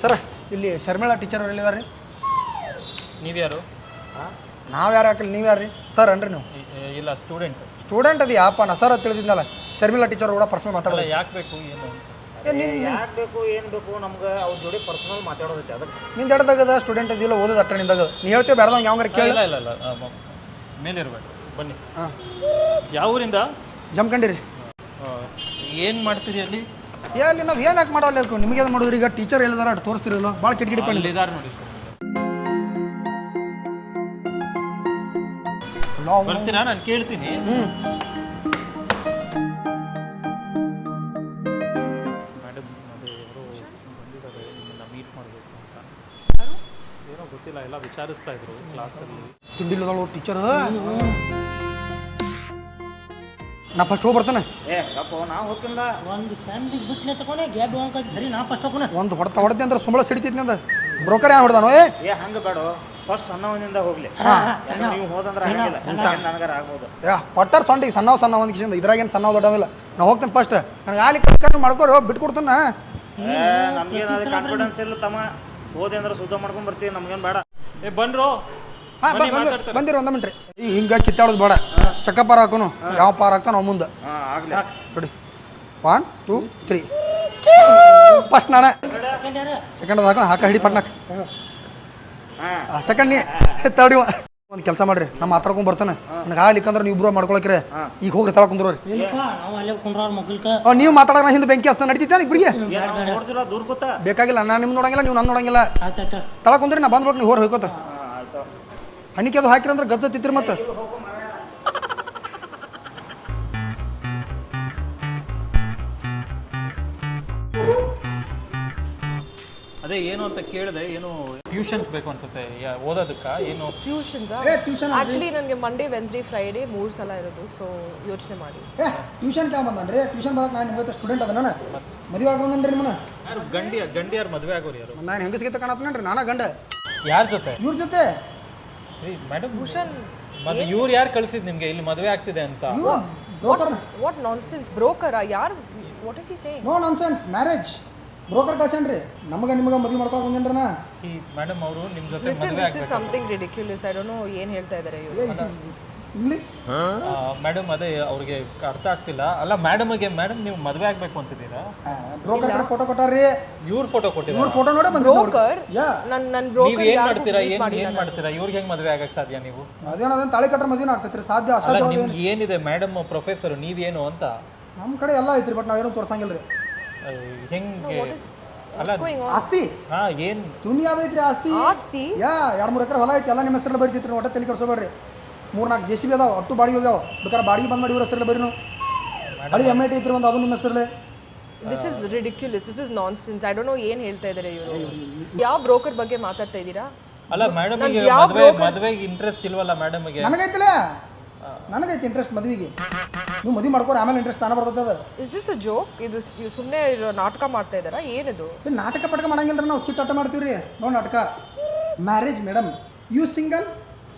Sir ಇಲ್ಲಿ Sharmila teacher ಅವ್ರು ಎಲ್ಲಿದ್ದಾರೆ? ನೀವು ಯಾರು? ನಾವು ಯಾರು ಹಾಕಲಿ, ನೀವು ಯಾರು ರೀ ಸರ್ ಅನ್ರಿ ನೀವು? ಇಲ್ಲ, ಸ್ಟೂಡೆಂಟ್ ಅದು ಯಾಪ ನಾ ಸರ್ ಅಂತ ತಿಳಿದಿದ್ದಲ್ಲ. ಶರ್ಮಿಳಾ ಟೀಚರ್ ಕೂಡ ಪರ್ಸನಲ್ ಮಾತಾಡೋದು. ಯಾಕೆ ಬೇಕು ಏನು ಯಾಕೆ ಬೇಕು ಏನು ಬೇಕು ನಮ್ಗೆ ಅವ್ರ ಜೋಡಿ ಪರ್ಸನಲ್ ಮಾತಾಡೋದೈತೆ. ಅದಕ್ಕೆ ನಿಂದ ಎಡದಾಗದ ಸ್ಟೂಡೆಂಟ್ ಇದಿಲ್ಲ, ಓದೋದು ಅಟ್ಟ ನಿಂದಾಗ ನೀ ಹೇಳ್ತೀವಿ ಬೇರೆದವ್ಗೆ ಯಾವಂಗಾರ ಕೇಳಿ. ಇಲ್ಲ ಇಲ್ಲ ಇಲ್ಲ ಮೇಲೆ ಇರಬೇಕು. ಬನ್ನಿ. ಹಾಂ, ಯಾವ ಊರಿಂದ? ಜಮ್ಕಂಡಿರಿ. ಏನು ಮಾಡ್ತೀರಿ ಅಲ್ಲಿ? ಎಲ್ಲಿ ನಾವು ಏನು ಯಾಕೆ ಮಾಡೋಲ್ಲ, ನಿಮಗೆ ಅದು ಮಾಡೋದ್ರಿ. ಈಗ ಟೀಚರ್ ಹೇಳಿದಾರ ಅಷ್ಟು ತೋರಿಸ್ತಿರಲ್ಲ, ಭಾಳ ಕಿಟಕಿಡಿ ಪಂಡಿ ಇದಾರೆ ನೋಡಿ. ಬರ್ತೀರಾ? ನಾನು ಕೇಳ್ತೀನಿ. ಮೇಡಮ್ ಅದೇ ಯಾರೋ ಬಂದಿದ್ದಾರೆ, ನಿಮ್ಮನ್ನ ಮೀಟ್ ಮಾಡಬೇಕು ಅಂತ. ಏನೋ ಗೊತ್ತಿಲ್ಲ, ಎಲ್ಲ ವಿಚಾರಿಸ್ತಾ ಇದ್ರು ಕ್ಲಾಸಲ್ಲಿ. ತಿಂಡಿಲ್ಲದಳು ಟೀಚರ್. ನಾ ಫಸ್ಟ್ ಹೋಗಿ ಬರ್ತಾನೆ. ಗಪ್ಪ ನಾವು ಹೋಗಿಲ್ಲ. ಒಂದು ಸ್ಯಾಂಡಿಗೆ ಬಿಟ್ಟನೆ ತಗೊಂಡೆ ಗ್ಯಾಬ್ ಹೋಗಕ್ಕೆ ಸರಿ. ನಾ ಫಸ್ಟ್ ಹೋಗೋಣ. ಒಂದು ಹೊಡೆತೆ ಅಂದ್ರೆ ಸುಂಬಳ ಸಿಡಿತೈತಿ ಅಂದ. ಬ್ರೋಕರ್ ಯಾವ ಹೊಡೆದಾನೋ? ಹಂಗೆ ಬೇಡ, ಫಸ್ಟ್ ಸಣ್ಣವನಿಂದ ಹೋಗ್ಲಿ. ನೀವು ಹೋದಂದ್ರೆ ನನಗಾರ ಆಗ್ಬೋದು. ಕೊಟ್ಟಾರ ಸೊಂಡ ಈಗ ಸಣ್ಣ ಒಂದು ಕಿಶನ್ ಇದ್ರಾಗೇನು ಸಣ್ಣ ದೊಡ್ಡವಿಲ್ಲ. ನಾ ಹೋಗ್ತೇನೆ ಫಸ್ಟ್. ನನಗೆ ಆಲಿ ಕಟ್ಕೊಂಡು ಮಾಡ್ಕೋರು ಬಿಟ್ಕೊಡ್ತಾನ. ನಮ್ಗೇನು ಅದು ಕಾನ್ಫಿಡೆನ್ಸ್ ಇಲ್ಲ ತಮ್ಮ. ಹೋದೆ ಅಂದ್ರೆ ಶುದ್ಧ ಮಾಡ್ಕೊಂಡ್ ಬರ್ತೀವಿ, ನಮ್ಗೇನು ಬೇಡ. ಬಂದ್ರು. ಹಾಂ ಬಂದಿರೋ ಒಂದು ಮಿನಿಟ್ರಿ. ಈಗ ಹಿಂಗೆ ಕಿತ್ತಾಡೋದು ಬೇಡ. ಚಕ್ಕ ಪಾರ ಹಾಕೋನು, ಯಾವ ಪಾರ ಹಾಕ್ತಾನ ನಾವು ಮುಂದೆ. ಆಗ್ಲಿ ನೋಡಿ 1 2 3 ಫಸ್ಟ್ ನಾನೇ ಸೆಕೆಂಡ್ ಅದು ಹಾಕೋಣ. ಹಾಕ ಹಿಡಿ ಪಟ್ನಾಕ್. ಸೆಕೆಂಡ್ ನೀ ತರ್ಡಿ. ಒಂದು ಕೆಲಸ ಮಾಡ್ರಿ, ನಮ್ಮ ಮಾತಾಡ್ಕೊಂಡು ಬರ್ತಾನೆ. ನನಗೆ ಆಗ್ಲಿಕ್ಕಂದ್ರೆ ನೀವು ಇಬ್ರು ಮಾಡ್ಕೊಳಕ್ರೆ ಈಗ ಹೋಗ್ರಿ ತಳ ಕುಂದ್ರಿ. ನಾವು ಅಲ್ಲೇ ಕುಂಡ್ರ ಮಗಲ್ಕ ನೀವು ಮಾತಾಡೋಣ, ಹಿಂದೆ ಬೆಂಕಿ ಹಸ್ತ ನಡೀತಿದ್ದೆ ಇಬ್ಬರಿಗೆ ನೋಡ್ತಿಲ್ಲ, ದೂರ ಕೂತ ಬೇಕಾಗಿಲ್ಲ. ನಾನು ನಿಮ್ಗೆ ನೋಡಂಗಿಲ್ಲ, ನೀವು ನಾನು ನೋಡಂಗಿಲ್ಲ. ಆಯ್ತಾಯ್ತು. ತಳ ಕುಂದ್ರಿ, ನಾ ಬಂದ್ಬೇಕು. ನೀವು ಹೋರ್ ಹೋಯ್ಕೋತ ಹಣಿಕೆ ಅದು ಹಾಕಿರಂದ್ರೆ ಗಜ್ಜ ತಿತ್ರಿ. ಮತ್ತೆ ಅದೇ ಏನು ಅಂತ ಕೇಳಿದೆ. ಏನು ಟ್ಯೂಷನ್ಸ್ ಬೇಕು ಅನ್ಸುತ್ತೆ ಓದೋದಕ್ಕ? ಏನು ಟ್ಯೂಷನ್ಸಾ? ಆಕ್ಚುಲಿ ನನಗೆ ಮಂಡೇ ವೆನ್ಸ್ಡೇ ಫ್ರೈಡೇ 3 ಸಲ ಇರೋದು. ಸೊ ಯೋಚನೆ ಮಾಡಿ. ಟ್ಯೂಷನ್ ಕ್ಯಾ ಬಂದನ್ರಿ? ಟ್ಯೂಷನ್ ಬರಕ್ಕೆ ನಾನು ನಿಮಗೆ ಸ್ಟೂಡೆಂಟ್ ಅದ. ನಾನು ಮದುವೆ ಆಗೋನ್ರಿ ನಿಮ್ಮನ್ನ. ಯಾರು ಗಂಡಿಯಾರು ಮದುವೆ ಆಗೋರು ಯಾರು? ನಾನು ಹೆಂಗಸ್ಗಿತ ಕಾಣತ್ತೇನ್ರಿ, ನಾನಾ ಗಂಡ. ಯಾರ ಜೊತೆ? ಇವ್ರ ಜೊತೆ. ಮೇಡಮ್ ಭೂಷಣ್, ಮತ್ತೆ ಇವ್ರು ಯಾರು ಕಳ್ಸಿದ್ ನಿಮ್ಗೆ ಇಲ್ಲಿ ಮದುವೆ ಆಗ್ತಿದೆ ಅಂತ? What nonsense? ಬ್ರೋಕರ್ ಯಾರು? What is he saying? No nonsense. Marriage broker ಕಳ್ಸೇನ್ರಿ. ನಮಗೆ ನಿಮಗೆ ಮದುವೆ ಮಾಡ್ಕೊಳಕ್ ಬಂದೇನ್ರಿ ನಾ. ಈ ಮೇಡಮ್ ಅವರು ನಿಮ್ಮ ಜೊತೆ Listen, ಮದುವೆ this is ಆಗ್ಬೇಕು. something ridiculous. I don't know ಏನು ಹೇಳ್ತಾ ಇದ್ದಾರೆ ಇವರು. ಇಂಗ್ಲೀಷ್ ಮೇಡಮ್ ಅದೇ ಅವ್ರಿಗೆ ಅರ್ಥ ಆಗ್ತಿಲ್ಲ. ಅಲ್ಲ ಮೇಡಮ್ಗೆ, ಮೇಡಮ್ ನೀವು ಮದುವೆ ಆಗ್ಬೇಕು ಅಂತಿದ್ದೀರಾ? Broker photo ಕೊಟ್ಟಾರ್ರಿ. ಇವ್ರ ಫೋಟೋ ಕೊಟ್ಟಿದ್ದಾರೆ. ಇವ್ರ ಫೋಟೋ ನೋಡಿ ಬ್ರೋಕರ್ ನನ್ನ ನೀವ್ ಬ್ರೋಕರ್ ಏನ್ ಯಾರು ಮಾಡ್ತೀರಾ? meet ಮಾಡಿಲ್ಲ ಏನ್ ಮಾಡ್ತೀರಾ? ಇವ್ರಿಗೆ ಹೆಂಗ್ ಮದುವೆ ಆಗಕ್ ಸಾಧ್ಯ ನೀವು? ಅದೇನೋ ತಾಳಿ ಕಟ್ರ ಮದುವೆ ಆಗ್ತೈತ್ರಿ, ಸಾಧ್ಯ ಅಲ್ಲ ಅಷ್ಟ. ನಿಮ್ಗೆ ಏನಿದೆ ಮೇಡಮ್ ಪ್ರೊಫೆಸರ್, ನೀವೇನು ಅಂತ? ನಮ್ಮ ಕಡೆ ಎಲ್ಲ ಐತ್ರಿ, ಬಟ್ ನಾವೇನು ತೋರ್ಸಂಗಿಲ್ರಿ. ಹೆಂಗೆ? ಅಲ್ಲ ಆಸ್ತಿ ಹಾ, ಏನ್ ದುನಿಯಾದ ಐತ್ರಿ ಆಸ್ತಿ. ಆಸ್ತಿ 2-3 ಎಕರೆ ಹೊಲ ಐತಿ, ಎಲ್ಲ ನಿಮ್ಮ ಹೆಸರಲ್ಲಿ ಬರೀತಿತ್ರಿ. ಒಟ್ಟ ತಲೆ ಕೆಡ್ಸೋಬೇಡ್ರಿ. 3-4 JCB ಅದಾವ, ಒಟ್ಟು ಬಾಡಿಗೆ ಹೋಗ್ಯಾವ. ಬೇಕಾದ್ರೆ ಬಾಡಿಗೆ ಬಂದ್ ಮಾಡಿ ಇವ್ರ ಹೆಸರಲ್ಲಿ ಬರೀನು. ಹಳಿ MIT ಐತ್ರಿ ಒಂದು, ಅದು ನಿಮ್ಮ ಹೆಸರಲ್ಲೇ. This is ridiculous. This is nonsense. I don't know ಏನು ಹೇಳ್ತಾ ಇದ್ದಾರೆ ಇವರು. ಯಾವ ಬ್ರೋಕರ್ ಬಗ್ಗೆ ಮಾತಾಡ್ತಾ ಇದ್ದೀರಾ? ಅಲ್ಲ ಮೇಡಮ್ಗೆ ಮದುವೆಗೆ ಇಂಟ್ರೆಸ್ಟ್ ಇಲ್ವಲ್ಲ ಮೇಡಮ್ಗೆ? ನನಗೈತಿಲ್ಲ, ನನಗೈತಿ ಇಂಟ್ರೆಸ್ಟ್ ಮದುವೆಗೆ. ನೀವು ಮದುವೆ ಮಾಡ್ಕೋರಿ, ಆಮೇಲೆ ಇಂಟ್ರೆಸ್ಟ್ ತಾನೇ ಬರ್ತದ. Is this a joke? ಇದು ಸುಮ್ಮನೆ ನಾಟಕ ಮಾಡ್ತಾ ಇದ್ದಾರಾ? ಏನಿದು? ನಾಟಕ ಪಟಕ ಮಾಡಂಗಿಲ್ಲ, ನಾವು ಸ್ಕಿಟ್ ಆಟ ಮಾಡ್ತೀವಿ ರೀ. ನೋಡಿ ನಾಟಕ. Marriage madam, you single,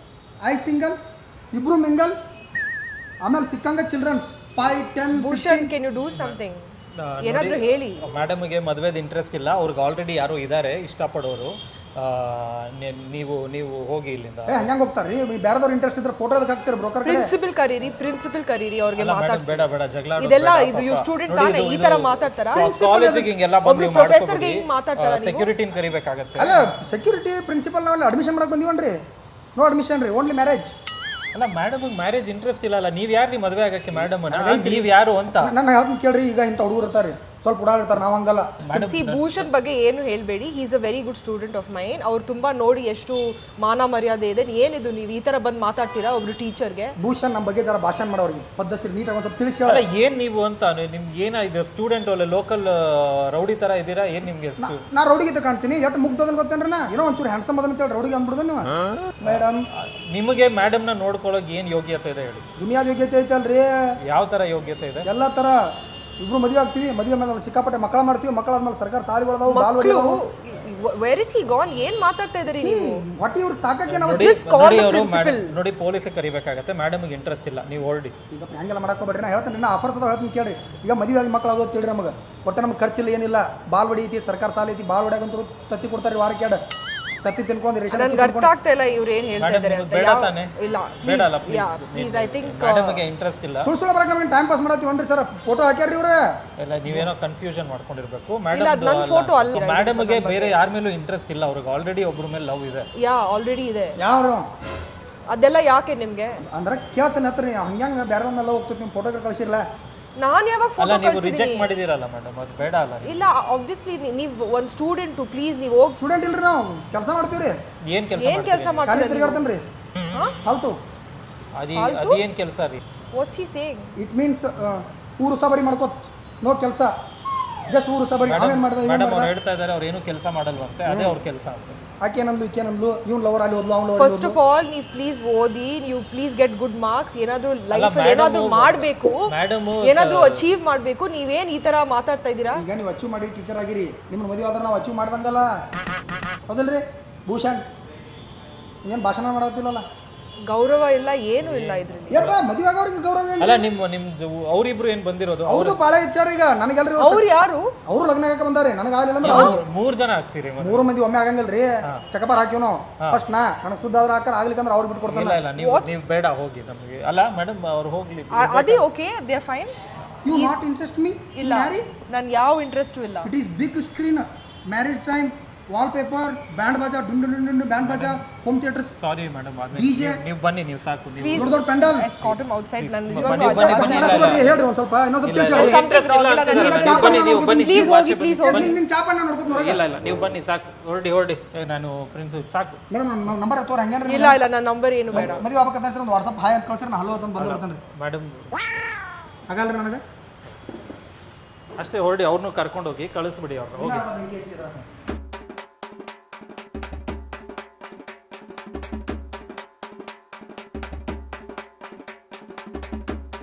I single, ಇಬ್ರು ಮಿಂಗಲ್. ಆಮೇಲೆ ಸಿಕ್ಕಂಗ childrens 5 10 Bhushan, can you do something? ಏನಾದರೂ ಹೇಳಿ. ಮೇಡಮ್ಗೆ ಮದುವೆದು ಇಂಟ್ರೆಸ್ಟ್ ಇಲ್ಲ, ಅವ್ರಿಗೆ ಆಲ್ರೆಡಿ ಯಾರು ಇದ್ದಾರೆ ಇಷ್ಟಪಡೋರು. ನೀವು ಹೋಗಿ ಇಲ್ಲಿಂದ. ಹಂಗೆ ಹೋಗ್ತಾರ್ರಿ? ಬೇರೆದವ್ರ ಇಂಟ್ರೆಸ್ಟ್ ಇದ್ರೆ ಫೋಟೋ ಅದಕ್ಕೆ ಹಾಕ್ತಾರೆ ಬ್ರೋಕರ್ ಕಡೆ. ಪ್ರಿನ್ಸಿಪಲ್ ಕರೀರಿ ಅವ್ರಿಗೆ ಮಾತಾಡ್ಸಿ. ಬೇಡ ಜಗಳ ಇದೆಲ್ಲ ಇದು ಯು ಸ್ಟೂಡೆಂಟ್ ತಾನೇ ಈ ತರ ಮಾತಾಡ್ತಾರಾ? ಕಾಲೇಜಿಗೆ ಹಿಂಗೆಲ್ಲ ಬಂದು ಪ್ರೊಫೆಸರ್ಗೆ ಹಿಂಗ್ ಮಾತಾಡ್ತಾರಾ? ಸೆಕ್ಯೂರಿಟಿನ ಕರಿಬೇಕಾಗತ್ತೆ. ಅಲ್ಲ ಸೆಕ್ಯೂರಿಟಿ ಪ್ರಿನ್ಸಿಪಲ್ ನಾವಲ್ಲಿ ಅಡ್ಮಿಷನ್ ಮಾಡಕ್ ಬಂದೀವನ್ರಿ. ನೋ ಅಡ್ಮಿಷನ್ ರೀ, ಓನ್ಲಿ ಮ್ಯಾರೇಜ್. ಅಲ್ಲ ಮೇಡಮ್ ಮ್ಯಾರೇಜ್ ಇಂಟ್ರೆಸ್ಟ್ ಇಲ್ಲ. ನೀವ್ ಯಾರು ಮದುವೆ ಆಗಕ್ಕೆ ಮೇಡಮ್? ನೀವ್ ಯಾರು ಅಂತ ನನ್ನ ಹೇಳ್ತೀನಿ ಕೇಳ್ರಿ. ಈಗ ಇಂಥ ಹುಡುಗರು ಇರ್ತಾರೆ, ಸ್ವಲ್ಪ ಉಡಾಗಿರ್ತಾರೆ, ನಾವು ಹಂಗಲ್ಲ. ಸಿ, ಭೂಷಣ್ ಬಗ್ಗೆ ಏನು ಹೇಳಬೇಡಿ. He is a very good student of main. ಅವ್ರು ತುಂಬಾ ನೋಡಿ ಎಷ್ಟು ಮಾನ ಮರ್ಯಾದೆ ಇದೆ. ಏನಿದು ನೀವು ಈ ತರ ಬಂದು ಮಾತಾಡ್ತೀರಾ ಒಬ್ರು ಟೀಚರ್ಗೆ? ಭೂಷಣ್ ನಮ್ಮ ಬಗ್ಗೆ ಜರ ಭಾಷಣ ಮಾಡೋರಿಗೆ ಪದ್ಧತಿ ನೀಟಾಗಿ ಒಂದು ಸ್ವಲ್ಪ ತಿಳಿಸಿ. ಅಲ್ಲ ಏನ್ ನೀವು ಅಂತ ನಿಮ್ಗೆ ಏನಾಗಿದೆ? ಸ್ಟೂಡೆಂಟ್ ಅಲ್ಲ, ಲೋಕಲ್ ರೌಡಿ ತರ ಇದ್ದೀರಾ? ಏನ್ ನಿಮ್ಗೆ? ನಾ ರೌಡಿಗೆ ಕಾಣ್ತೀನಿ, ಎಷ್ಟು ಮುಗ್ದದನ್ ಗೊತ್ತೇನ್ರಿ? ನಾ ಏನೋ ಒಂಚೂರು ಹ್ಯಾಂಡ್ಸಮ್ ಅದನ್ನ ಹೇಳಿ ರೌಡಿಗೆ ಅಂದ್ಬಿಡ್ದ ನೀವು. ಮೇಡಮ್ ನಿಮಗೆ ಮೇಡಮ್ ನ ನೋಡ್ಕೊಳ್ಳೋಕೆ ಏನ್ ಯೋಗ್ಯತೆ ಇದೆ ಹೇಳಿ? ದುನಿಯಾದ ಯೋಗ್ಯತೆ ಐತಲ್ರಿ. ಯಾವ ತರ ಯೋಗ್ಯತೆ ಇದೆ? ಎಲ್ಲ ತರ. ಇಬ್ರು ಮದುವೆ ಆಗ್ತೀವಿ, ಮದುವೆ ಮೇಲೆ ಸಿಕ್ಕಾಪಟ್ಟೆ ಮಕ್ಕಳ ಮಾಡ್ತೀವಿ. ಮಕ್ಕಳಾದ್ಮೇಲೆ ಸರ್ಕಾರ ಸಾಲಿಗಳದಾವು, ಬಾಲ್ವಾಡಿ ವೇರ್ ಇಸ್ ಹಿ ಗಾನ್? ಏನ್ ಮಾತಾಡ್ತಾ ಇದ್ದೀರಿ ನೀವು? ವಾಟ್ ಇವ್ರು ಸಾಕಕ್ಕೆ ನಾವು Just call ನೋಡಿ the ಅವರು principal. ನೋಡಿ ಪೊಲೀಸಿಗೆ ಕರಿಬೇಕಾಗತ್ತೆ, ಮೇಡಮ್ಗೆ ಇಂಟ್ರೆಸ್ಟ್ ಇಲ್ಲ, ನೀವು ಹೊರಡಿ. ಈಗ ಹಂಗೆಲ್ಲ ಮಾಡಕ್ಕೆ ಹೋಗ್ಬೇಡ್ರಿ. ನಾ ಹೇಳ್ತೀನಿ ನಾ ಆಫರ್ಸ್ ಅದಾವ ಹೇಳ್ತೀನಿ ಕೇಳಿ. ಈಗ ಮದುವೆ ಆಗಿ ಮಕ್ಳು ಆಗೋದು ತಿಳ್ರಿ ನಮಗೆ. ಒಟ್ಟು ನಮ್ಗೆ ಖರ್ಚಿಲ್ಲ ಏನಿಲ್ಲ. ಬಾಲ್ ಹೊಡಿ ಐತಿ, ಸರ್ಕಾರ ಸಾಲ ಐತಿ, ಬಾಲ್ ಹೊಡ್ಯಾಗಂತೂ ತತ್ತಿ ಕೊಡ್ತಾರೆ ವಾರಕ್ಕೆ ಎರಡು ತತ್ತಿ ತಿನ್ಕೊಂಡು ರೇಷನ್ ನನ್ಗೆ ಅರ್ಥ ಆಗ್ತಾ ಇಲ್ಲ ಇವ್ರು ಏನ್ ಹೇಳ್ತಾ ಇದ್ದಾರೆ ಅಂತ. ಬೇಡ ತಾನೆ? ಇಲ್ಲ ಬೇಡ ಅಲ್ಲ, ಪ್ಲೀಸ್ ಐ ಥಿಂಕ್ ಮೇಡಮ್ಗೆ ಇಂಟ್ರೆಸ್ಟ್ ಇಲ್ಲ. ಸುಳ್ಳು ಬರಕ್ಕೆ ನಮಗೆ ಟೈಮ್ ಪಾಸ್ ಮಾಡತ್ತೀವನ್ರಿ ಸರ್. ಫೋಟೋ ಹಾಕ್ಯಾರ್ರಿ ಇವ್ರೆ. ಎಲ್ಲ ನೀವೇನೋ ಕನ್ಫ್ಯೂಷನ್ ಮಾಡ್ಕೊಂಡಿರ್ಬೇಕು. ಇಲ್ಲ, ಅದ್ ನನ್ photo ಅಲ್ಲ. ಮೇಡಮ್ಗೆ ಬೇರೆ ಯಾರ ಮೇಲೂ ಇಂಟ್ರೆಸ್ಟ್ ಇಲ್ಲ, ಅವ್ರಿಗೆ ಆಲ್ರೆಡಿ ಒಬ್ರ ಮೇಲೆ ಲವ್ ಇದೆ. ಆಲ್ರೆಡಿ ಇದೆ. ಯಾರು ಅದೆಲ್ಲ ಯಾಕೆ ನಿಮ್ಗೆ? ಅಂದ್ರೆ ಕೇಳ್ತಾನೆ ಹತ್ರ ಹಂಗ್ಯಾಂಗ ಬೇರೆ ಮೇಲೆ ಹೋಗ್ತದೆ. ನಿಮ್ಮ ಫೋಟೋ ಕಳಿಸಿರಲ್ಲ. ನಾನ್ ಯಾವಾಗ ಅಲ್ಲ, ಫೋಟೋ ನೀವು ರಿಜೆಕ್ಟ್ ಮಾಡಿದಿರಲ್ಲ ಮೇಡಮ್, ಅದು ಬೇಡ ಅಲ್ಲ. ಇಲ್ಲ, ಆಬ್ವಿಯಸ್ಲಿ ನೀವು ಒಂದ್ ಸ್ಟೂಡೆಂಟ್ ಪ್ಲೀಸ್ ನೀವು ಹೋಗಿ. ಸ್ಟೂಡೆಂಟ್ ಇಲ್ರಿ, ನಾವು ಕೆಲಸ ಮಾಡ್ತೀವ್ರಿ. ಏನ್ ಕೆಲಸ ಏನ್ ಕೆಲಸ ಖಾಲಿ ಮಾಡ್ತೀರಾ? ತಿರ್ಗಾಡ್ತಾನ್ರಿ ಫಾಲ್ತು. ಅದು ಏನ್ ಕೆಲಸ ರೀ? What's he saying? It means ಊರು ಸಬರಿ ಮಾಡ್ಕೋತ್ ನೋ ಕೆಲಸ. ಜಸ್ಟ್ ಊರು ಸಬರಿ. ಆಮೇಲೆ ಮಾಡ್ದ ಮೇಡಮ್ ಅವ್ರು ಹೇಳ್ತಾ ಇದಾರೆ ಅವ್ರು ಏನು ಕೆಲಸ ಮಾಡಲ್ವಂತೆ, ಅದೇ ಅವ್ರ ಕೆಲಸ ಅಂತ. ಆಕೆ ಏನಂದ್ಲು ಈಕೆ ಏನಂದ್ಲು, ಇವ್ನು ಲವರ್ ಅಲ್ಲಿ ಹೋದ್ಲು, ಅವ್ನು ಫಸ್ಟ್ ಆಫ್ ಆಲ್ ನೀವು ಪ್ಲೀಸ್ ಓದಿ, ನೀವು ಪ್ಲೀಸ್ ಗೆಟ್ ಗುಡ್ ಮಾರ್ಕ್ಸ್, ಏನಾದ್ರೂ ಲೈಫ್ ಏನಾದ್ರೂ ಮಾಡಬೇಕು, ಮೇಡಮ್ ಏನಾದ್ರೂ ಅಚೀವ್ ಮಾಡಬೇಕು. ನೀವೇನ್ ಈ ತರ ಮಾತಾಡ್ತಾ ಇದ್ದೀರಾ? ಈಗ ನೀವು ಅಚೀವ್ ಮಾಡಿ ಟೀಚರ್ ಆಗಿರಿ. ನಿಮ್ಮ ಮದುವೆ ಆದ್ರೆ ನಾವು ಅಚೀವ್ ಮಾಡ್ದಂಗಲ್ಲ, ಹೌದಲ್ರಿ ಭೂಷಣ್? ಏನು ಭಾಷಣ ಮಾಡತ್ತಿಲ್ಲಲ್ಲ. ಗೌರವ ಇಲ್ಲ, ಏನು ಇಲ್ಲ ಇದ್ರಲ್ಲಿ. ಯಪ್ಪ ಮದುವೆ ಆಗೋರಿಗೆ ಗೌರವ ಏನು? ಅಲ್ಲ, ನಿಮ್ದು ಅವ್ರಿಬ್ರು ಏನ್ ಬಂದಿರೋದು? ಅವ್ರು ಭಾಳ ಹೆಚ್ಚಾರ. ಈಗ ನನಗೆಲ್ರಿ ಅವ್ರು ಯಾರು? ಅವರು ಲಗ್ನ ಆಗಕ್ಕೆ ಬಂದಾರೆ. ನನಗೆ ಆಗಲಿಲ್ಲ ಅಂದ್ರೆ ಅವ್ರು 3 ಜನ ಆಗ್ತೀರಿ. 3 ಮಂದಿ ಒಮ್ಮೆ ಆಗಂಗಿಲ್ರಿ. ಚಕಪಾರ್ ಹಾಕಿವ್ ನಾವು ಫಸ್ಟ್. ನನಗೆ ಸುದ್ದ ಆದ್ರೆ ಹಾಕಾರ ಆಗ್ಲಿಕ್ಕಂದ್ರೆ ಅವ್ರು ಬಿಟ್ಟು ಕೊಡ್ತಾನೆ. ಇಲ್ಲ ನೀವು ಬೇಡ ಹೋಗಿ ನಮಗೆ. ಅಲ್ಲ ಮೇಡಮ್ ಅವ್ರು ಹೋಗ್ಲಿ. ಅದೇ okay, they are fine. You not interest me? ಇಲ್ಲ, ನನ್ ಯಾವ ಇಂಟ್ರೆಸ್ಟ್ ಇಲ್ಲ. It is big screen, marriage time, wall paper, band ಬಾಜಾ, ಡುಂಡು ಬ್ಯಾಂಡ್ ಬಾಜಾ, home theatres. Sorry madam, DJ. ನೀವು ಬನ್ನಿ, ನೀವು ಸಾಕು. ನೀವು ಪ್ಲೀಸ್ ದೊಡ್ಡ ದೊಡ್ಡ ಪೆಂಡಲ್. Escort him outside. ನಾನು ಬನ್ನಿ. ಹೇಳ್ರಿ ಒಂದ್ ಸ್ವಲ್ಪ ಇನ್ನೊಂದ್ ಸ್ವಲ್ಪ ಪ್ಲೀಸ್ ಹೋಗಿ, ಪ್ಲೀಸ್ ಹೋಗಿ. ನಿನ್ ಚಾಪಣ್ಣ ನೋಡ್ಕೊಂಡು ಇಲ್ಲ ನೀವು ಬನ್ನಿ, ಸಾಕು. ಹೊರಡಿ. ನಾನು ಪ್ರಿನ್ಸಿಪಲ್, ಸಾಕು. ಮೇಡಮ್ ನಂಬರ್ ತೋರ್ ಹಂಗೇನ್ರಿ? ಇಲ್ಲ ನನ್ನ ನಂಬರ್ ಏನು ಬೇಡ. ಮದುವೆ ಆಗ್ಬೇಕಂತ ಒಂದು ವಾಟ್ಸಪ್ ಹಾಯ್ ಅಂತ ಕಳ್ಸಿರ, ನಾ ಹಲೋ ಅಂತ ಬಂದಿರ್ತಾನೆ. ಮೇಡಮ್ ಹಾಗಲ್ರಿ ನನಗೆ ಅಷ್ಟೇ, ಹೊರಡಿ. ಅವ್ರನ್ನೂ ಕರ್ಕೊಂಡು ಹೋಗಿ ಕಳಿಸ್ಬಿಡಿ ಅವ್ರು. ಹೋಗಿ.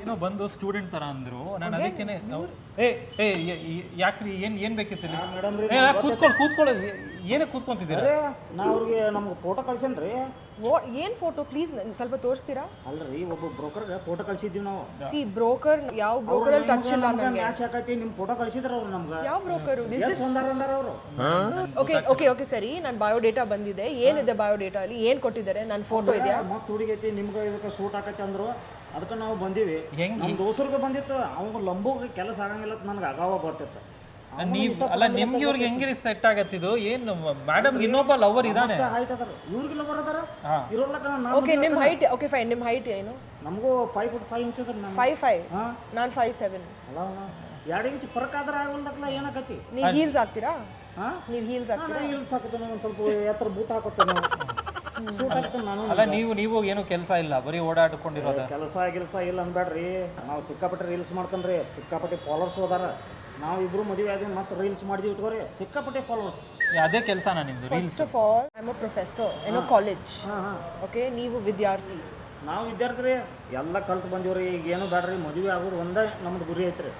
ಏನೋ ಬಂದು ಸ್ಟೂಡೆಂಟ್ ತರ ಅಂದ್ರು. ನಾನು ಅದಕ್ಕೇನೆ ಯಾಕ್ರಿ ಏನ್ ಬೇಕಿತ್ತು? ಕೂತ್ಕೊಳ್ಳಿ. ಏನೇ ಕೂತ್ಕೊಂತಿದ್ದೀರಾ? ನಾ ಅವ್ರಿಗೆ ನಮ್ಗೆ ಫೋಟೋ ಕಳ್ಸೇನ್ರಿ. ಏನ್ ಫೋಟೋ ಪ್ಲೀಸ್ ಸ್ವಲ್ಪ ತೋರಿಸ್ತೀರಾ? ಅಲ್ರಿ, ಒಬ್ಬ ಬ್ರೋಕರ್ಗೆ ಫೋಟೋ ಕಳ್ಸಿದ್ವಿ ನಾವು. ಸಿ ಬ್ರೋಕರ್, ಯಾವ ಬ್ರೋಕರ್ ಅಲ್ಲಿ ಟಚ್ ಇಲ್ಲ ನನಗೆ. ಮ್ಯಾಚ್ ಹಾಕೈತಿ, ನಿಮ್ ಫೋಟೋ ಕಳ್ಸಿದ್ರ ಅವ್ರು ನಮ್ಗೆ. ಯಾವ ಬ್ರೋಕರ್? ಅಂದಾರ ಅವರು. ಓಕೆ ಸರಿ, ನನ್ನ ಬಯೋಡೇಟಾ ಬಂದಿದೆ. ಏನಿದೆ ಬಯೋಡೇಟಾ ಅಲ್ಲಿ? ಏನ್ ಕೊಟ್ಟಿದ್ದಾರೆ? ನನ್ನ ಫೋಟೋ ಇದೆಯಾ? ಮಸ್ತ್ ಹುಡುಗೈತಿ, ನಿಮ್ಗೆ ಇದಕ್ಕೆ ಸೂಟ್ ಹಾಕೈತಿ ಅಂದ್ರು. ಅದಕ್ಕೆ ನಾವು ಬಂದೀವಿ. ನಮ್ಮ ದೋಸ್ತರಿಗೆ ಬಂದಿತ್ತು. ಅವ್ನು ಲಂಬೋಗೆ ಕೆಲಸ ಆಗಂಗಿಲ್ಲ ಅಂತ ನನಗೆ ಆಗಾವ ಬರ್ತಿತ್ತು. ಅಲ್ಲ, ನಿಮ್ಗೆ ಇವ್ರಿಗೆ ಹೆಂಗಿರಿ ಸೆಟ್ ಆಗತ್ತಿದು? ಏನು ಮೇಡಮ್ ಇನ್ನೊಬ್ಬ ಲವರ್ ಇದಾನೆ. ಇವ್ರಿಗೆ ಲವರ್ ಅದಾರ. ಓಕೆ, ನಿಮ್ಮ ಹೈಟ್? ಓಕೆ ಫೈನ್, ನಿಮ್ಮ ಹೈಟ್ ಏನು? ನಮಗೂ 5'5" ಇಂಚ್ ಅದ. 5'5", ನಾನು 5'7". ಅಲ್ಲ 2 ಇಂಚ್ ಫರಕ್ ಆದ್ರೆ ಆಗಲ್ದಕ್ಲ ಏನಾಕತಿ? ನೀವು ಹೀಲ್ಸ್ ಹಾಕ್ತೀರಾ? ನೀವು ಹೀಲ್ಸ್ ಹಾಕ್ತೀರಾ? ಹೀಲ್ಸ್ ಹಾಕೋತಾನೆ, ಒಂದು ಸ್ವಲ್ಪ ಎತ್ತರ ಬೂಟ್ ಹಾಕೋತಾನೆ, ಸೂಟ್ ಹಾಕ್ತಾನೆ. ನಾನು ಅಲ್ಲ, ನೀವು ಏನು ಕೆಲಸ ಇಲ್ಲ, ಬರೀ ಓಡಾಡ್ಕೊಂಡಿರೋದು. ಕೆಲಸ ಇಲ್ಲ ಅನ್ಬೇಡ್ರಿ. ನಾವು ಸಿಕ್ಕಾಪಟ್ಟೆ ರೀಲ್ಸ್ ಮಾಡ್ತಾನ್ರಿ. ಸಿಕ್ಕಾಪಟ್ಟೆ ಫಾಲೋವರ್ಸ್ ಹೋದಾರ. ನಾವು ಇಬ್ರು ಮದುವೆ ಆಗಿ ಮತ್ತೆ ರೀಲ್ಸ್ ಮಾಡಿದ್ವಿ ಇಟ್ಕೋರಿ, ಸಿಕ್ಕಾಪಟ್ಟೆ ಫಾಲೋವರ್ಸ್. ಅದೇ ಕೆಲಸನಾ ನಿಮ್ದು? First of all I am a professor in a college. Okay, ನೀವು ವಿದ್ಯಾರ್ಥಿ. ನಾವು ವಿದ್ಯಾರ್ಥಿ ರೀ. ಎಲ್ಲ ಕಲ್ತು ಬಂದೀವ್ರಿ. ಈಗ ಏನು ಬೇಡ್ರಿ, ಮದುವೆ ಆಗೋದು ಒಂದೇ ನಮ್ದು ಗುರಿ ಐತ್ರಿ.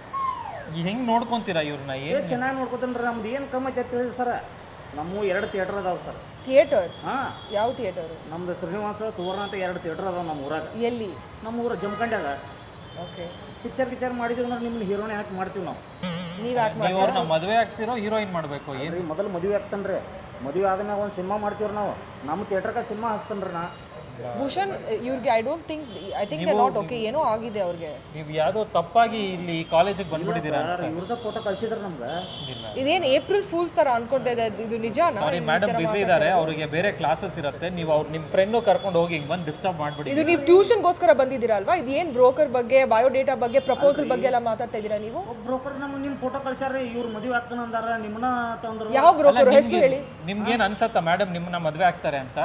ಹೆಂಗ್ ನೋಡ್ಕೊಂತೀರಾ ಇವ್ರನ್ನ? ಏನು ಚೆನ್ನಾಗಿ ನೋಡ್ಕೊತಾನ್ರಿ. ನಮ್ದು ಏನು ಕಮ್ಮಿ ಐತೆ ತಿಳಿದ್ರಿ ಸರ್. ನಮ್ಮ 2 ಥಿಯೇಟರ್ ಅದಾವ ಸರ್. ಥಿಯೇಟರ್? ಯಾವ ಥಿಯೇಟರ್? ನಮ್ದು ಶ್ರೀನಿವಾಸ ಸುವರ್ಣ ಅಂತ 2 ಥಿಯೇಟರ್ ಅದಾವ ನಮ್ಮ ಊರಾಗ. ಎಲ್ಲಿ? ನಮ್ಮ ಊರ ಜಮಖಂಡ್ಯಾಗ. ಓಕೆ, ಪಿಕ್ಚರ್ ಮಾಡಿದೀವಿ ಅಂದ್ರೆ ನಿಮ್ಮನ್ನ ಹೀರೋನೇ ಹಾಕಿ ಮಾಡ್ತೀವಿ ನಾವು. ನೀವು ಯಾಕೆ ನೀವು ಅವ್ರನ್ನ ಮದುವೆ ಆಗ್ತಿರೋ ಹೀರೋಯಿನ್ ಮಾಡಬೇಕು? ಏನು ಮೊದಲು ಮದುವೆ ಆಗ್ತಾನ್ರಿ. ಮದುವೆ ಆದ್ಮೇಲೆ ಒಂದು ಸಿನಿಮಾ ಮಾಡ್ತೀವ್ರಿ ನಾವು. ನಮ್ಮ ಥಿಯೇಟರ್ಗೆ ಸಿನಿಮಾ ಹಚ್ತಾನ್ರಿ ನಾ. ಭೂಷಣ್, ಇವ್ರಿಗೆ I think they not okay. ಏನೋ ಆಗಿದೆ ಅವ್ರಿಗೆ. ನೀವು ಯಾವುದೋ ತಪ್ಪಾಗಿ ಇಲ್ಲಿ ಕಾಲೇಜಿಗೆ ಬಂದ್ಬಿಟ್ಟಿದ್ದೀರಾ? ಇವ್ರದ ಫೋಟೋ ಕಳ್ಸಿದ್ರ ನಮ್ಗೆ. ಇದೇನು ಏಪ್ರಿಲ್ ಫೂಲ್ಸ್ ತರ ಅನ್ಕೊಳ್ತಾ ಇದೆ, ಇದು ನಿಜಾನಾ? ಸಾರಿ ಮೇಡಮ್, ಬಿಸಿ ಇದ್ದಾರೆ, ಅವರಿಗೆ ಬೇರೆ ಕ್ಲಾಸಸ್ ಇರುತ್ತೆ. ನೀವು ನಿಮ್ಮ ಫ್ರೆಂಡ್ ಕರ್ಕೊಂಡು ಹೋಗಿ ಹಿಂಗೆ ಬಂದು ಡಿಸ್ಟರ್ಬ್ ಮಾಡ್ಬಿಡಿ. ಇದು ನೀವು ಟ್ಯೂಷನ್ಗೋಸ್ಕರ ಬಂದಿದ್ದೀರಾ ಅಲ್ವಾ? ಇದು ಏನು ಬ್ರೋಕರ್ ಬಗ್ಗೆ, ಬಯೋಡೇಟಾ ಬಗ್ಗೆ, ಪ್ರಪೋಸಲ್ ಬಗ್ಗೆ ಎಲ್ಲ ಮಾತಾಡ್ತಾ ಇದ್ದೀರಾ ನೀವು? ಬ್ರೋಕರ್ ನಿಮ್ಮ ಫೋಟೋ ಕಳ್ಸ್ಯಾರ. ಇವ್ರು ಮದುವೆ ಆಗ್ತಾನ ಅಂದಾರ, ನಿಮ್ಮನ್ನ ತಂದ್ರು. ಯಾವ ಬ್ರೋಕರ್ ಹೆಸರು ಹೇಳಿ? ನಿಮ್ಗೇನು ಅನ್ಸತ್ತಾ ಮೇಡಮ್ ನಿಮ್ಮನ್ನ ಮದುವೆ ಆಗ್ತಾರೆ ಅಂತ?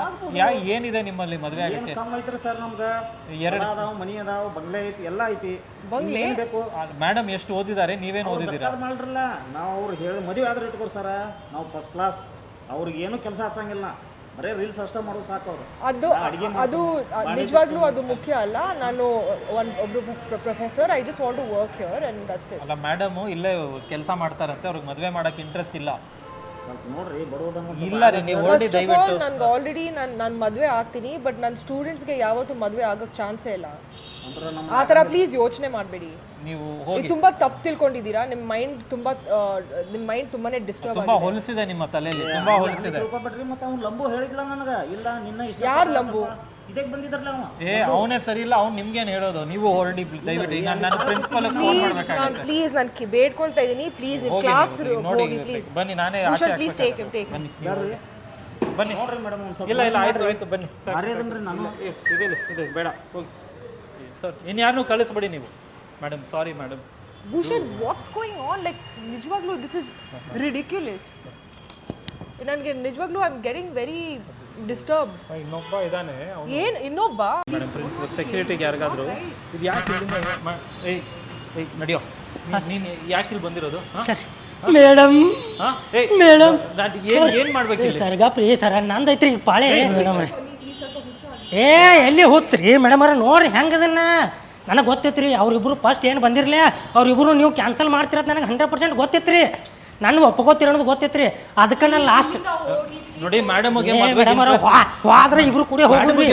ಏನಿದೆ ನಿಮ್ಮಲ್ಲಿ ಮದುವೆ ಆಗಕ್ಕೆ? ಕಮ್ಮಿ ಐತ್ರಿ ಸರ್ ನಮ್ಗೆ. 2 ಅದಾವ, ಮನಿ ಅದಾವ, ಬಂಗ್ಲೆ ಐತಿ, ಎಲ್ಲ ಐತಿ. ಬಂಗ್ಲೆ ಬೇಕು. ಮೇಡಮ್ ಎಷ್ಟು ಓದಿದ್ದಾರೆ, ನೀವೇನು ಓದಿದ್ದೀರಾ? ಮಾಡ್ರಲ್ಲ, ನಾವು ಅವ್ರು ಹೇಳಿ ಮದುವೆ ಆದ್ರೆ ಇಟ್ಕೋರ್ ಸರ. ನಾವು ಫಸ್ಟ್ ಕ್ಲಾಸ್. ಅವ್ರಿಗೆ ಏನು ಕೆಲಸ ಹಚ್ಚಂಗಿಲ್ಲ, ಬರೀ ರೀಲ್ಸ್ ಅಷ್ಟೇ ಮಾಡೋದು ಸಾಕು ಅವ್ರು. ಅದು ನಿಜವಾಗ್ಲೂ ಅದು ಮುಖ್ಯ ಅಲ್ಲ. ನಾನು ಒಬ್ರು professor, I just want to work here and that's it. ಅಲ್ಲ ಮೇಡಮ್ ಇಲ್ಲೇ ಕೆಲಸ ಮಾಡ್ತಾರಂತೆ, ಅವ್ರಿಗೆ ಮದುವೆ ಮಾಡಕ್ಕೆ ಇಂಟ್ರೆಸ್ಟ್ ಇಲ್ಲ. ಸ್ವಲ್ಪ ನೋಡ್ರಿ ಬಡೋದಂಗ ಇಲ್ಲ ರೀ ನೀವು ಹೊರಡಿ ದಯವಿಟ್ಟು. ನನ್ಗೆ ಆಲ್ರೆಡಿ ನಾನು ಮದುವೆ ಆಗ್ತೀನಿ, ಬಟ್ ನನ್ನ ಸ್ಟೂಡೆಂಟ್ಸ್ಗೆ ಯಾವತ್ತೂ ಮದುವೆ ಆಗೋಕ್ಕೆ ಚಾನ್ಸೇ ಇಲ್ಲ. ಅಂದ್ರೆ ನಮ್ಮ ಆ ಥರ ಪ್ಲೀಸ್ ಯೋಚನೆ ಮಾಡಬೇಡಿ. ನೀವು ಇದು ಹೋಗಿ. ತುಂಬಾ ತಪ್ಪು ತಿಳ್ಕೊಂಡಿದ್ದೀರಾ. ನಿಮ್ಮ ಮೈಂಡ್ ತುಂಬಾನೇ ಡಿಸ್ಟರ್ಬ್ ತುಂಬಾ ಆಗಿದೆ. ಹೊಲಸಿದೆ ನಿಮ್ಮ ತಲೆಯಲ್ಲಿ, ತುಂಬಾ ಹೊಲಸಿದೆ. ತಿಳ್ಕೊಬೇಡ್ರಿ. ಮತ್ತೆ ಅವ್ನು ಲಂಬು ಹೇಳಿದ್ಲ ನನಗ, ಇಲ್ಲ ನಿನ್ನ ಇಷ್ಟ. ಯಾರ್ ಲಂಬು? ಇದಕ್ಕೆ ಬಂದಿದ್ರಲ್ಲ ಅವ. ಅವನೇ ಸರಿ ಇಲ್ಲ, ಅವ್ನು ನಿಮ್ಗೇನು ಹೇಳೋದು? ನೀವು ಹೊರಡಿ ದಯವಿಟ್ಟು. ಈಗ ನನ್ನ ಪ್ರಿನ್ಸಿಪಲ್ ಫೋನ್ ಮಾಡ್ಬೇಕಾಗುತ್ತೆ. ಪ್ಲೀಸ್ ನಾನು ಬೇಡ್ಕೊಳ್ತಾ ಇದ್ದೀನಿ, ಪ್ಲೀಸ್ ನಿಮ್ಮ ಹೋಗಿ ಕ್ಲಾಸ್ ನೀವು ನೋಡಿ, ಹೋಗಿ ಪ್ಲೀಸ್. ಬನ್ನಿ, ನಾನೇ ಭೂಷಣ್ ಆಚೆ ಪ್ಲೀಸ್ ಟೇಕ್ ಹಿಮ್ ಬನ್ನಿ ನೀವು ಬನ್ನಿ. ನೋಡ್ರಿ ಮೇಡಮ್ ಒಂದು ಸ್ವಲ್ಪ ಇಲ್ಲ ಇಲ್ಲ ಆಯ್ತು ಆಯ್ತು ಬನ್ನಿ. ಸಾರಿ ಅದನ್ರಿ ನಾನು. ಇದೆ ಬೇಡ ಹೋಗಿ ಸರ್. ಇನ್ಯಾರನ್ನೂ ಕಳಿಸ್ಬೇಡಿ ನೀವು madam. Sorry madam. Bhushan what's going on? Like ನಿಜವಾಗ್ಲೂ ದಿಸ್ ಇಸ್ ರಿಡಿಕ್ಯುಲಸ್. ನನಗೆ ನಿಜವಾಗ್ಲೂ I am getting very disturb. ಇನ್ನೊಬ್ಬ ಇದ್ದಾನೆ, ಏನು ಇನ್ನೊಬ್ಬ? ಮೇಡಮ್ ಪ್ರಿನ್ಸಿಪಲ್ ಸೆಕ್ಯೂರಿಟಿಗೆ ಯಾರಿಗಾದ್ರು ಇದು ಯಾಕೆ ಇಲ್ಲಿಂದ ಏಯ್ ಏಯ್ ನಡಿಯೋ, ನೀನು ಯಾಕೆ ಇಲ್ಲಿ ಬಂದಿರೋದು? ಸರ್ ಮೇಡಮ್ ಮೇಡಮ್ ಏನು ಮಾಡ್ಬೇಕು ಇಲ್ಲಿ? ಸರ್ಗಾಪ್ರಿ ಸರ್ ನಂದೈತ್ರಿ ಈಗ ಪಾಳೆ ಮೇಡಮ್. ಏ ಎಲ್ಲಿ ಹೋಗ್ತ್ರಿ ಮೇಡಮ್ ಅವ್ರ ನೋಡ್ರಿ ಹೆಂಗದನ್ನ ನನಗೆ ಗೊತ್ತೈತ್ರಿ. ಅವ್ರಿಬ್ರು ಫಸ್ಟ್ ಏನು ಬಂದಿರಲಿ, ಅವ್ರಿಬ್ರು ನೀವು ಕ್ಯಾನ್ಸಲ್ ಮಾಡ್ತಿರೋದು ನನಗೆ 100% ಗೊತ್ತೈತ್ರಿ. ನಾನು ಒಪ್ಕೋತೀರ ಅನ್ನೋದು ಗೊತ್ತೈತ್ರಿ. ಅದಕ್ಕೆ ನಾನು ಲಾಸ್ಟ್ ನೋಡಿ ಮೇಡಮ್ ಮೇಡಮ್ ಅವ್ರ ಹೋದ್ರೆ ಇಬ್ರು ಕೂಡ ಹೋಗ್ರಿ.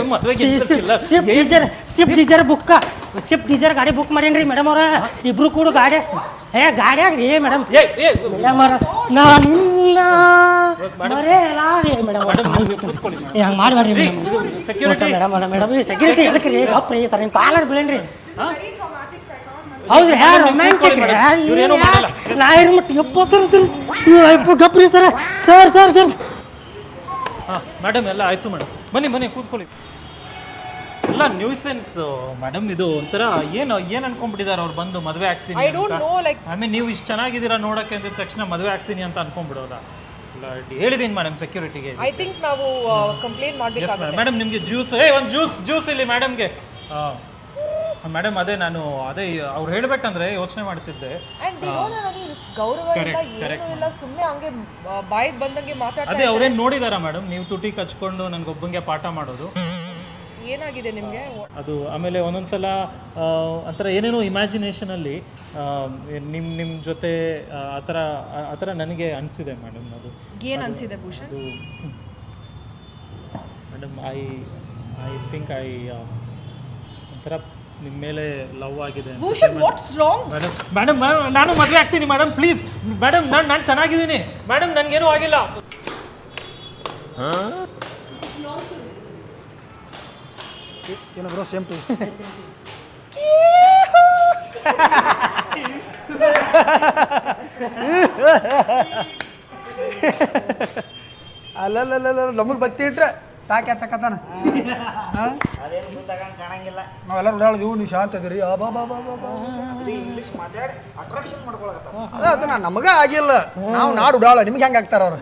ಸ್ವಿಫ್ಟ್ ಡಿಸೈರ್ ಗಾಡಿ ಬುಕ್ ಮಾಡೇನ್ರಿ ಮೇಡಮ್ ಅವ್ರ. ಇಬ್ರು ಕೂಡ ಗಾಡಿ ಗಾಡಿಯಾಗ ರೀ ಮೇಡಮ್. ಮೇಡಮ್ ಅವ್ರ ನಾನಿಲ್ಲ ಹಂಗೆ ಮಾಡಬೇಡ್ರಿ ಮೇಡಮ್. ಸೆಕ್ಯೂರಿಟಿ ಎದಕ್ಕೆ ರೀ ಗಪ್ರಿ ಸರ್ ನಿಮ್ಮ ಕಾಲರ್ ಬೀಳೇನ್ರಿ. ಹೌದ್ರಿ ರೊಮ್ಯಾಂಟಿಕ್ ರೀ. ನಾ ಇರ್ಮಟ್ಟು ಎಪ್ಪ ಸರ್ ಗಪ್ರಿ ಸರ್ ಸರ್ ಸರ್ ಸರ್. ಹಾಂ ಮೇಡಮ್ ಎಲ್ಲ ಆಯಿತು ಮೇಡಮ್. ಬನ್ನಿ ಬನ್ನಿ ಕೂತ್ಕೊಳ್ಳಿ. ಎಲ್ಲ ನ್ಯೂಸೆನ್ಸ್ ಮೇಡಮ್. ಇದು ಒಂಥರ ಏನು ಅನ್ಕೊಂಡ್ಬಿಟ್ಟಿದ್ದಾರೆ ಅವ್ರು ಬಂದು ಮದುವೆ ಆಗ್ತೀನಿ I don't know like I mean ನೀವು ಇಷ್ಟು ಚೆನ್ನಾಗಿದ್ದೀರಾ ನೋಡೋಕ್ಕೆ ಅಂದಿದ ತಕ್ಷಣ ಮದುವೆ ಆಗ್ತೀನಿ ಅಂತ ಅನ್ಕೊಂಡ್ಬಿಡೋದಾ? ಇಲ್ಲ ಹೇಳಿದ್ದೀನಿ ಮೇಡಮ್ ಸೆಕ್ಯೂರಿಟಿಗೆ. ಐ ಥಿಂಕ್ ನಾವು ಕಂಪ್ಲೇಂಟ್ ಮಾಡಬೇಕಾಗುತ್ತೆ. ಮೇಡಮ್ ನಿಮಗೆ ಜ್ಯೂಸ್ ಒಂದು ಜ್ಯೂಸ್ ಇಲ್ಲಿ ಮೇಡಮ್ಗೆ. ಮೇಡಮ್ ನಾನು ಅವ್ರು ಹೇಳ್ಬೇಕಂದ್ರೆ ಯೋಚನೆ ಮಾಡ್ತಿದ್ದೆ. ಗೌರವ ಇಲ್ಲ ಏನೂ ಇಲ್ಲ, ಸುಮ್ಮನೆ ಹಂಗೆ ಬಾಯಿಗೆ ಬಂದಂಗೆ ಮಾತಾಡ್ತಾರೆ. ಅದೇ ಅವ್ರೇನು ನೋಡಿದಾರ ಮೇಡಮ್ ನೀವು ತುಟಿ ಕಚ್ಕೊಂಡು ನನಗೊಬ್ಬಂಗೆ ಪಾಠ ಮಾಡೋದು? ಏನಾಗಿದೆ ನಿಮಗೆ? ಅದು ಆಮೇಲೆ ಒಂದೊಂದ್ಸಲ ಒಂಥರ ಏನೇನೋ ಇಮ್ಯಾಜಿನೇಷನಲ್ಲಿ ನಿಮ್ಮ ಜೊತೆ ಆ ಥರ ನನಗೆ ಅನಿಸಿದೆ ಮೇಡಮ್. ಅದು ಏನು ಅನಿಸಿದೆ ಭೂಷಣ್? ಅದು ಮೇಡಮ್ ಐ ಥಿಂಕ್ ಒಂಥರ ನಿಮ್ಮ ಮೇಲೆ ಲವ್ ಆಗಿದೆ. Bhushan what's wrong? ಮೇಡಮ್ ನಾನು ಮದುವೆ ಆಗ್ತೀನಿ ಮೇಡಮ್ ಪ್ಲೀಸ್ ಮೇಡಮ್. ನಾನು ಚೆನ್ನಾಗಿದ್ದೀನಿ ಮೇಡಮ್, ನನಗೇನೂ ಆಗಿಲ್ಲ. ಏನು ಬ್ರೋ ಸೇಮ್ ಟು ಅಲ್ಲಲ್ಲ ನಮಗೆ ಬತ್ತಿ ಇಟ್ರೆ ತಾಕೆ ಹಚ್ಚಕತ್ತಾನ. ಅದೇನು ಮುಂದಾಗ ಕಾಣಂಗಿಲ್ಲ. ನಾವೆಲ್ಲರೂ ಉಡಾಳಿದೀವು, ನೀವು ಶಾಂತ ಅದೀರಿ. ಬಾ ಬಾ ಬಾ ಬಾ ಬಾ. ಇಂಗ್ಲೀಷ್ ಮಾತಾಡಿ ಅಟ್ರಾಕ್ಷನ್ ಮಾಡ್ಕೊಳಕತ್ತ. ಅದನ್ನ ನಮಗ ಆಗಿಲ್ಲ, ನಾವು ನಾಡು ಉಡಾಳ. ನಿಮ್ಗೆ ಹೆಂಗೆ ಆಗ್ತಾರ ಅವ್ರು?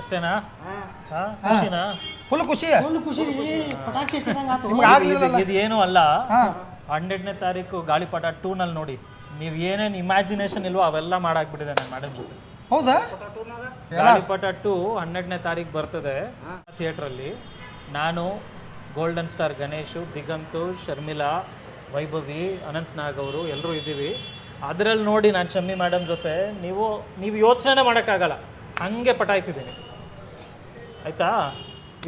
ಅಷ್ಟೇನಾ? ಖುಷಿನಾ? ಫುಲ್ ಖುಷಿ. ಖುಷಿ ಪಟಾಕ್ಷಿ ನಿಮ್ಗೆ ಆಗ್ಲಿಲ್ಲ. ಇದು ಏನೂ ಅಲ್ಲ. 12ನೇ ತಾರೀಕು ಗಾಳಿಪಟ 2ನಲ್ಲಿ ನೋಡಿ, ನೀವು ಏನೇನು ಇಮ್ಯಾಜಿನೇಷನ್ ಇಲ್ವೋ ಅವೆಲ್ಲ ಮಾಡಾಕ್ಬಿಟ್ಟಿದೆ ನಾನು ಮೇಡಮ್ ಜೊತೆ. ಹೌದಾ? ಗಾಳಿಪಟ 2 12ನೇ ತಾರೀಕು ಬರ್ತದೆ ಥಿಯೇಟ್ರಲ್ಲಿ. ನಾನು, ಗೋಲ್ಡನ್ ಸ್ಟಾರ್ ಗಣೇಶು, ದಿಗಂತು, ಶರ್ಮಿಳಾ, ವೈಭವಿ, ಅನಂತ್ ನಾಗ್ ಅವರು ಎಲ್ಲರೂ ಇದ್ದೀವಿ. ಅದರಲ್ಲಿ ನೋಡಿ ನಾನು ಶಮ್ಮಿ ಮೇಡಮ್ ಜೊತೆ ನೀವು ಯೋಚನೆ ಮಾಡೋಕ್ಕಾಗಲ್ಲ, ಹಾಗೆ ಪಟಾಯಿಸಿದ್ದೀನಿ. ಆಯಿತಾ?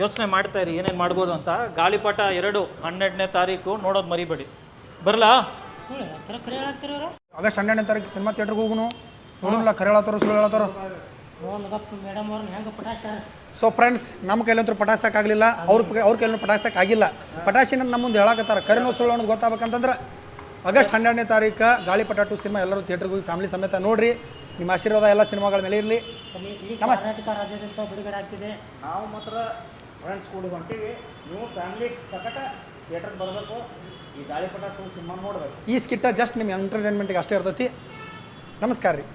ಯೋಚನೆ ಮಾಡ್ತಾ ಇರಿ ಏನೇನು ಮಾಡ್ಬೋದು ಅಂತ. ಗಾಳಿಪಟ 2 12ನೇ ತಾರೀಕು ನೋಡೋದು ಮರಿಬೇಡಿ. ಬರಲಾ? ಆಗಸ್ಟ್ 12ನೇ ತಾರೀಕು ಸಿನಿಮಾ ಥಿಯೇಟ್ರಿಗೆ ಹೋಗುನು. ನೋಡಿಲ್ಲ ಕರೆ ಹೇಳತ್ತಾರೋ ಸುಳ್ಳು ಹೇಳತ್ತಾರೋ. ಮೇಡಮ್ ಅವ್ರನ್ನ ಹೆಂಗೆ ಪಟಾಕ್ಷ. ಸೊ ಫ್ರೆಂಡ್ಸ್, ನಮ್ಮ ಕೈಲಂತೂ ಪಟಾಯಿಸೋಕ್ಕಾಗಲಿಲ್ಲ, ಅವ್ರ ಕೈಲೂ ಪಟಾಯಿಸೋಕ್ಕಾಗಿಲ್ಲ. ಪಟಾಯಿಸಿ ನಮ್ಮ ಮುಂದೆ ಹೇಳಕತ್ತಾರ. ಕರೆನೋ ಸುಳ್ಳು ಅನ್ನೋದು ಗೊತ್ತಾಗಬೇಕಂತಂದ್ರೆ ಆಗಸ್ಟ್ 12ನೇ ತಾರೀಕು ಗಾಳಿಪಟ 2 ಸಿನಿಮಾ ಎಲ್ಲರೂ ಥಿಯೇಟ್ರಿಗೆ ಹೋಗಿ ಫ್ಯಾಮಿಲಿ ಸಮೇತ ನೋಡ್ರಿ. ನಿಮ್ಮ ಆಶೀರ್ವಾದ ಎಲ್ಲ ಸಿನಿಮಾಗಳ ಮೇಲೆ ಇರಲಿ. ಕರ್ನಾಟಕ ರಾಜ್ಯದಿಂದ ಬಿಡುಗಡೆ ಆಗ್ತಿದೆ. ನಾವು ಮಾತ್ರ ಫ್ರೆಂಡ್ಸ್ ಕೂಡ ಹೊಂಟೀವಿ. ನೀವು ಫ್ಯಾಮಿಲಿ ಸಕಟ ಥಿಯೇಟ್ರಿಗೆ ಬರಬೇಕು. ಈ ಗಾಳಿಪಟ 2 ಸಿನಿಮಾ ನೋಡ್ಬೇಕು. ಈ ಸ್ಕಿಟ್ಟ ಜಸ್ಟ್ ನಿಮ್ಮ ಎಂಟರ್ಟೈನ್ಮೆಂಟ್ಗೆ ಅಷ್ಟೇ ಇರ್ತೈತಿ. ನಮಸ್ಕಾರ ರೀ.